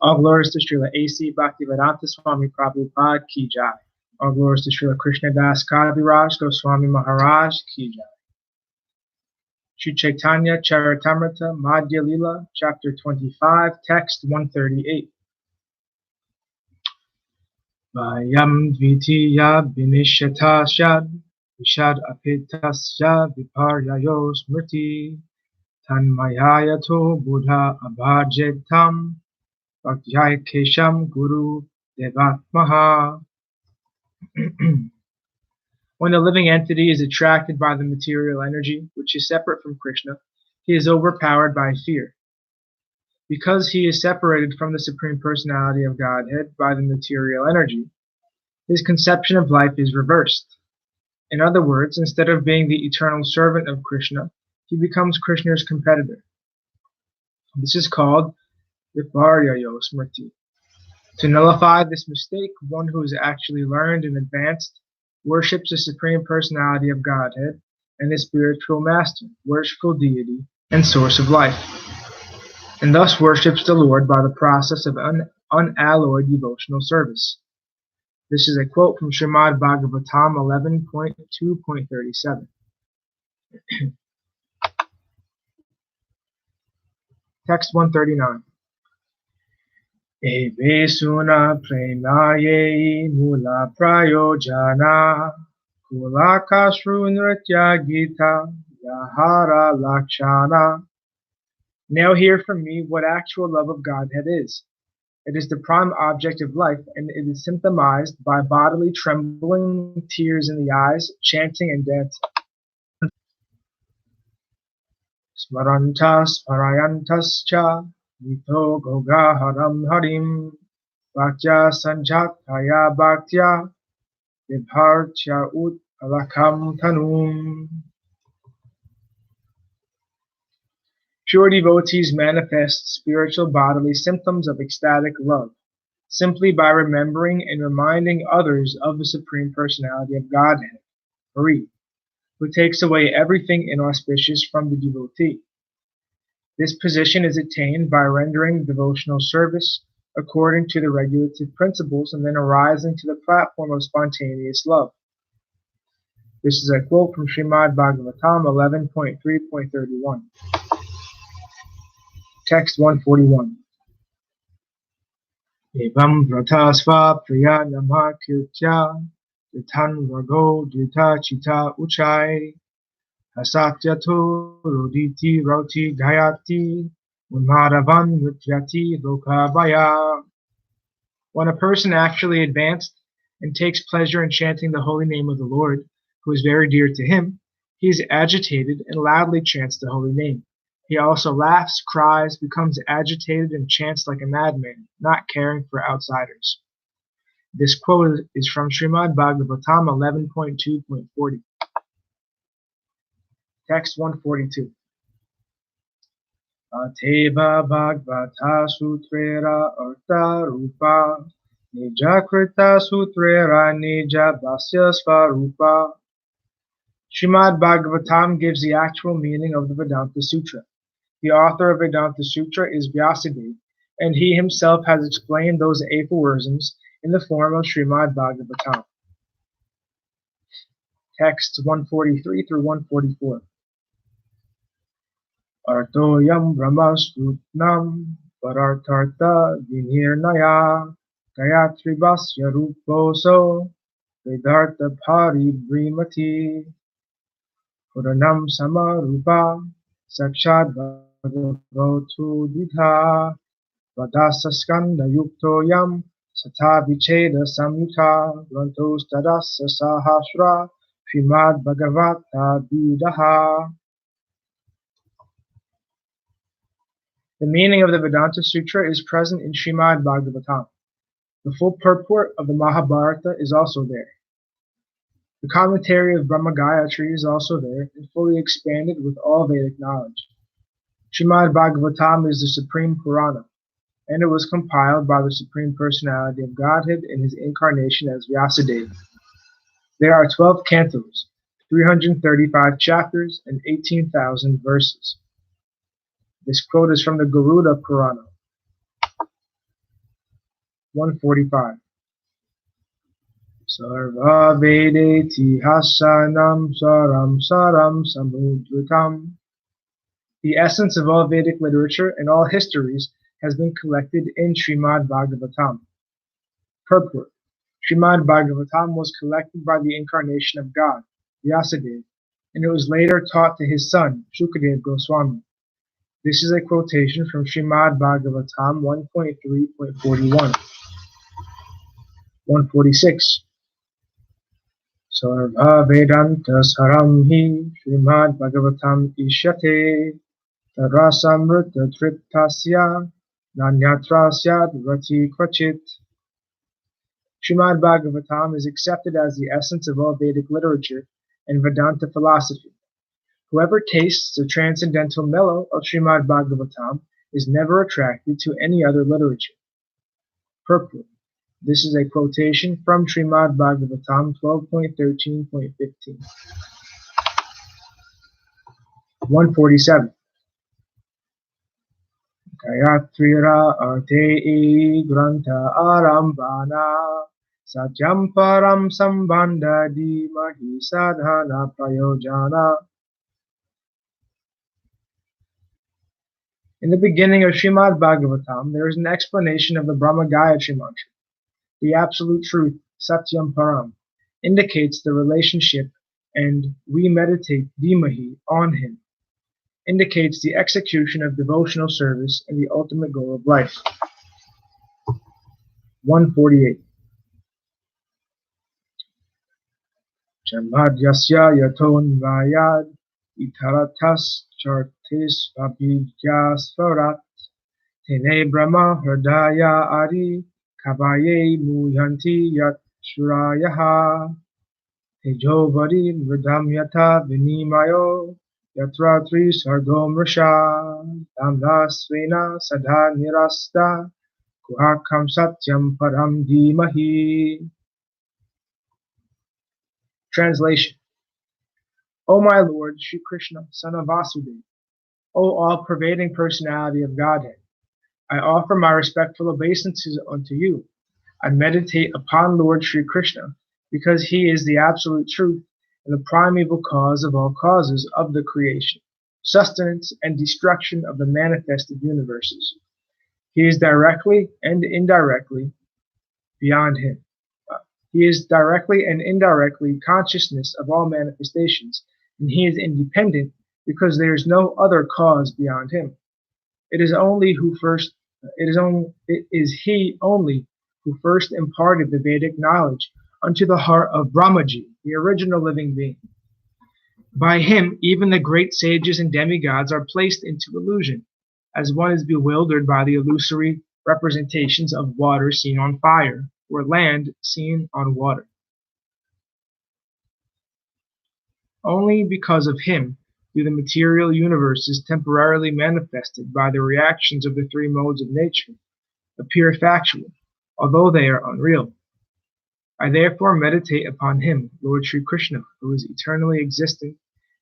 All glories to Srila A.C. Bhaktivedanta Swami Prabhupada Ki Jai. All glories to Srila Krishnadas Kaviraj Goswami Maharaj Ki Jai. Shri Chaitanya Charitamrta Madhya Lila, Chapter 25, Text 138. Vayam dvitiya vinishata shad, vishad apitasya viparyayo smriti, tanmayayato buddha abhajetam, bhaktyai kesham guru devatmaha. When a living entity is attracted by the material energy, which is separate from Krishna, he is overpowered by fear. Because he is separated from the Supreme Personality of Godhead by the material energy, his conception of life is reversed. In other words, instead of being the eternal servant of Krishna, he becomes Krishna's competitor. This is called viparyayo smriti. To nullify this mistake, one who is actually learned and advanced worships the Supreme Personality of Godhead and his spiritual master, worshipful deity, and source of life, and thus worships the Lord by the process of unalloyed devotional service. This is a quote from Srimad Bhagavatam 11.2.37. Text 139. Eve suna premaye mula prayojana kulakashru nritya gita yahara lakshana. Now hear from me what actual love of Godhead is. It is the prime object of life, and it is symptomized by bodily trembling, tears in the eyes, chanting and dancing. Smarantas parayantascha Vito Gogaharam Harim Bhaktya Sanjataya Bhaktya Vibhartya Ut Alakam Tanum. Pure devotees manifest spiritual bodily symptoms of ecstatic love simply by remembering and reminding others of the Supreme Personality of Godhead, Hari, who takes away everything inauspicious from the devotee. This position is attained by rendering devotional service according to the regulative principles and then arising to the platform of spontaneous love. This is a quote from Srimad Bhagavatam 11.3.31. Text 141. Evam vratasva priya nama kirtya ditan rago dita chita uchai Hasatyato roditi rauti gayati unmaravan nrityati lokabaya. When a person actually advanced and takes pleasure in chanting the holy name of the Lord, who is very dear to him, he is agitated and loudly chants the holy name. He also laughs, cries, becomes agitated, and chants like a madman, not caring for outsiders. This quote is from Srimad Bhagavatam 11.2.40. Text 142. Ateva Bhagavata Sutrera Artha Rupa Nija Krita Sutrera Nija Vasya Svarupa. Srimad Bhagavatam gives the actual meaning of the Vedanta Sutra. The author of Vedanta Sutra is Vyasadeva, and he himself has explained those aphorisms in the form of Srimad Bhagavatam. Texts 143 through 144. Artoyam brahmasrutnam pararthartha vinirnaya gayatribasya ruposo vedartha paribrimati puranam samarupa sakshad bhagavotu ditha vadasaskanda yuktoyam satha vicheda samyuta grantos tadasa sahasra Srimad Bhagavata Vidaha. The meaning of the Vedanta Sutra is present in Srimad Bhagavatam. The full purport of the Mahabharata is also there. The commentary of Brahma Gayatri is also there and fully expanded with all Vedic knowledge. Srimad Bhagavatam is the Supreme Purana, and it was compiled by the Supreme Personality of Godhead in his incarnation as Vyasadeva. There are 12 cantos, 335 chapters, and 18,000 verses. This quote is from the Garuda Purana. 145. Sarva Vedeti Hasanam Saram Saram Samudritam. The essence of all Vedic literature and all histories has been collected in Srimad Bhagavatam. Purport. Srimad Bhagavatam was collected by the incarnation of God, Vyasadeva, and it was later taught to his son, Shukadeva Goswami. This is a quotation from Srimad Bhagavatam 1.3.41. 146. Sarva Vedanta Saram Hi Srimad Bhagavatam Ishyate Tarasamrita Triptasya Nanyatrasya Rati Kvachit. Srimad Bhagavatam is accepted as the essence of all Vedic literature and Vedanta philosophy. Whoever tastes the transcendental mellow of Srimad Bhagavatam is never attracted to any other literature. Purport. This is a quotation from Srimad Bhagavatam 12.13.15. 147. Gayatrira Arte Grantha Arambana Satyam Param Sambandha Dhimahi Sadhana Prayojana. In the beginning of Srimad Bhagavatam, there is an explanation of the Brahma Gayatri Mantra. The absolute truth, Satyam Param, indicates the relationship, and we meditate Dhimahi on him, indicates the execution of devotional service and the ultimate goal of life. 148. Chamadhyasya yaton vayad itaratas chartis abhigyas varat tene brahma hridaya ari kabaye muyanti yat shurayaha tejovari vridhamyata vinimayo yatratri sargom rasha damna svena sadha nirasta kuhakam satyam param dhimahi. Translation. O my Lord, Sri Krishna, son of Vasudeva, O all-pervading personality of Godhead, I offer my respectful obeisances unto you. I meditate upon Lord Sri Krishna, because he is the absolute truth and the primeval cause of all causes of the creation, sustenance, and destruction of the manifested universes. He is directly and indirectly beyond him. He is directly and indirectly consciousness of all manifestations, and he is independent because there is no other cause beyond him. It is he only who first imparted the Vedic knowledge unto the heart of Brahmaji, the original living being. By him, even the great sages and demigods are placed into illusion, as one is bewildered by the illusory representations of water seen on fire, or land seen on water. Only because of him do the material universes temporarily manifested by the reactions of the three modes of nature appear factual, although they are unreal. I therefore meditate upon him, Lord Sri Krishna, who is eternally existent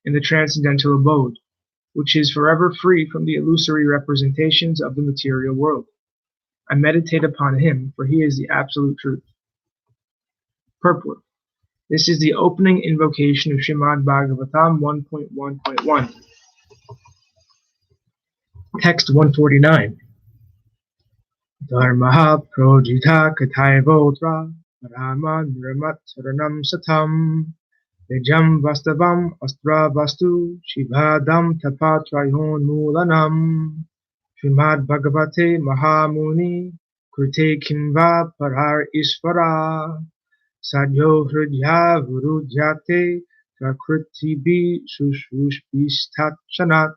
in the transcendental abode, which is forever free from the illusory representations of the material world. I meditate upon him, for he is the absolute truth. Purport. This is the opening invocation of Srimad Bhagavatam 1.1.1. Text 149. Dharmaha projita kathaivotra parama niramat saranam satam Vijam vastavam astra vastu shivadam tapatrayon mulanam Srimad Bhagavate Mahamuni Krute Kimva Parar Isvara Sadyo Hridya Vurudhyate Prakritibi Shushvushbistachanat.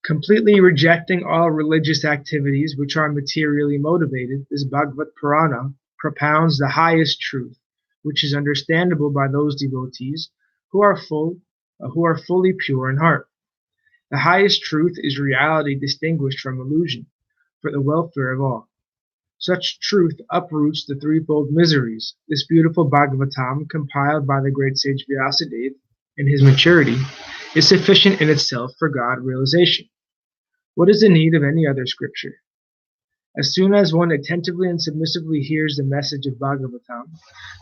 Completely rejecting all religious activities which are materially motivated, this Bhagavad Purana propounds the highest truth, which is understandable by those devotees who are fully pure in heart. The highest truth is reality distinguished from illusion, for the welfare of all. Such truth uproots the threefold miseries. This beautiful Bhagavatam, compiled by the great sage Vyasadeva in his maturity, is sufficient in itself for God realization. What is the need of any other scripture? As soon as one attentively and submissively hears the message of Bhagavatam,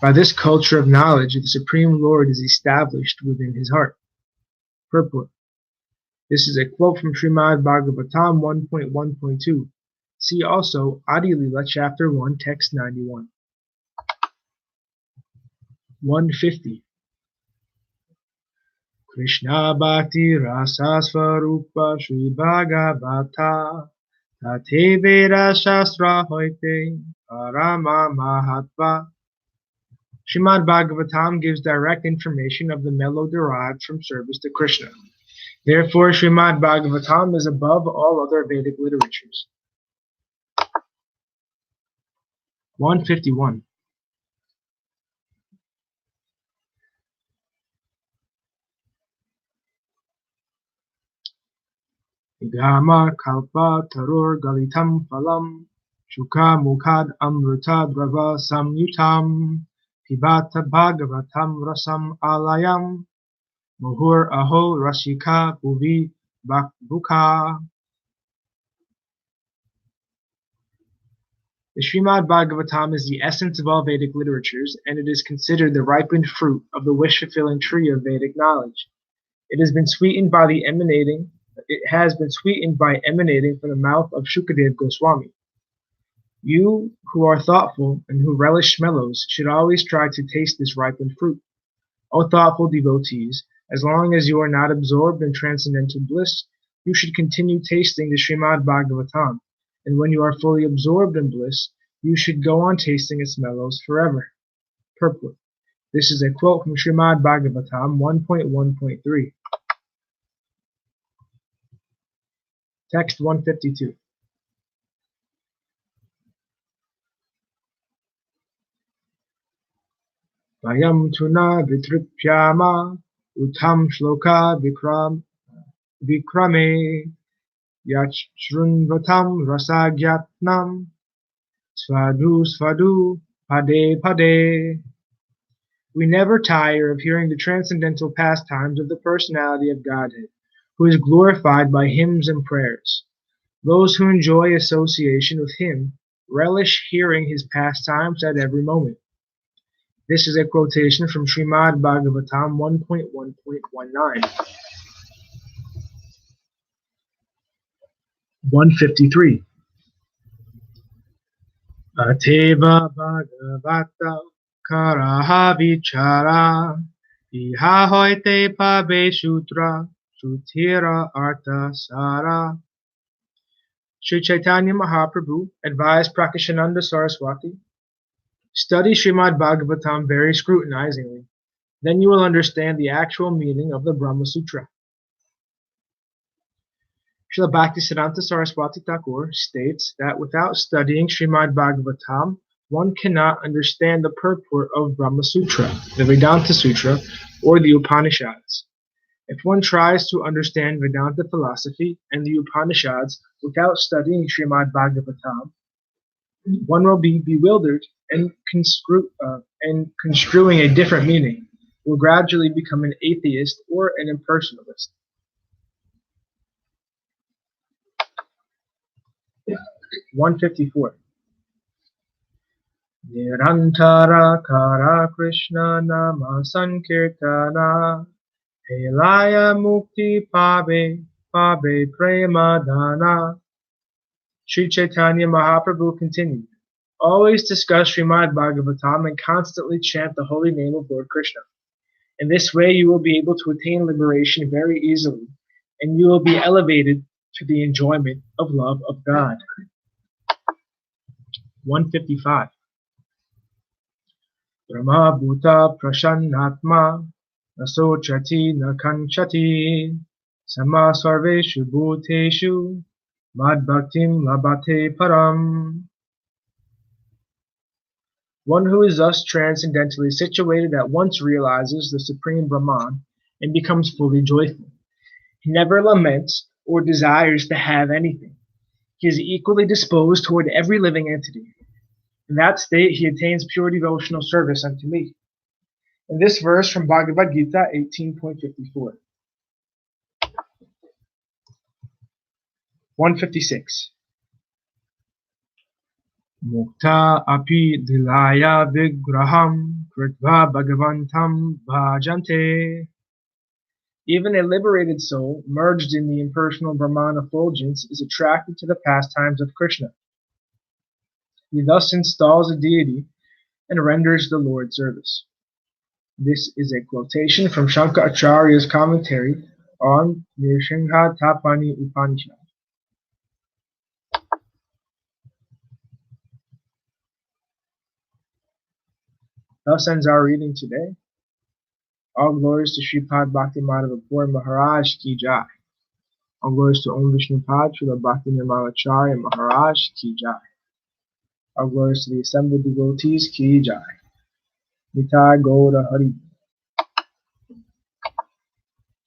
by this culture of knowledge, the Supreme Lord is established within his heart. Purport. This is a quote from Srimad Bhagavatam 1.1.2. See also Adi Lila, Chapter 1, Text 91. 150. Krishna Bhakti Rasa Swarupa Sri Bhagavata Tate Veda Shastra Hoite Parama Mahatva. Srimad Bhagavatam gives direct information of the mellow derived from service to Krishna. Therefore, Srimad Bhagavatam is above all other Vedic literatures. 151. Gama kalpa tarur galitam phalam shuka mukhad amruta drava samyutam pibata bhagavatam rasam alayam muhur aho rashika bhuvi bhakbhuka. The Srimad Bhagavatam is the essence of all Vedic literatures, and it is considered the ripened fruit of the wish-fulfilling tree of Vedic knowledge. It has been sweetened by emanating from the mouth of Shukadev Goswami. You who are thoughtful and who relish smellos should always try to taste this ripened fruit. O thoughtful devotees, as long as you are not absorbed in transcendental bliss, you should continue tasting the Srimad Bhagavatam, and when you are fully absorbed in bliss, you should go on tasting its mellows forever. Purport. This is a quote from Srimad Bhagavatam 1.1.3. Text 152. Vayam tuna vitripyama utam shloka vikrame yachrunvatam rasagyatnam svadhu pade pade. We never tire of hearing the transcendental pastimes of the personality of Godhead, who is glorified by hymns and prayers. Those who enjoy association with him relish hearing his pastimes at every moment. This is a quotation from Srimad Bhagavatam 1.1.19. 153. Ateva Bhagavata Karaha Vichara Iha Hoite Pabe Sutra Sutira Artha Sara. Sri Chaitanya Mahaprabhu advised Prakashananda Saraswati, study Srimad Bhagavatam very scrutinizingly. Then you will understand the actual meaning of the Brahma Sutra. Srila Bhaktisiddhanta Saraswati Thakur states that without studying Srimad Bhagavatam, one cannot understand the purport of Brahma Sutra, the Vedanta Sutra, or the Upanishads. If one tries to understand Vedanta philosophy and the Upanishads without studying Srimad Bhagavatam, one will be bewildered and construing a different meaning, will gradually become an atheist or an impersonalist. 154. Nirantara Kara Krishna Nama Sankirtana Helaya Mukti Pabe Prema Dana. Sri Chaitanya Mahaprabhu continued, always discuss Srimad Bhagavatam and constantly chant the holy name of Lord Krishna. In this way you will be able to attain liberation very easily, and you will be elevated to the enjoyment of love of God. 155. Brahma Bhuta Prashannatma Nasochati Nakanchati Sama Sarveshu Bhuteshu Mad Bhaktim Labate Param. One who is thus transcendentally situated at once realizes the Supreme Brahman and becomes fully joyful. He never laments or desires to have anything. He is equally disposed toward every living entity. In that state, he attains pure devotional service unto me. In this verse from Bhagavad Gita 18.54. 156. Mukta api dilaya vigraham kritva bhagavantam bhajante. Even a liberated soul, merged in the impersonal Brahman effulgence, is attracted to the pastimes of Krishna. He thus installs a deity and renders the Lord service. This is a quotation from Shankaracharya's commentary on Nrsimha Tapani Upanishad. Thus ends our reading today. All glories to Sripad Bhaktimadhava Puri Maharaj Ki Jai. All glories to Om Vishnupad Srila Bhakti Nirmalacharya Maharaj Ki Jai. All glories to the assembled devotees Ki Jai. Nitai Gaura Hari.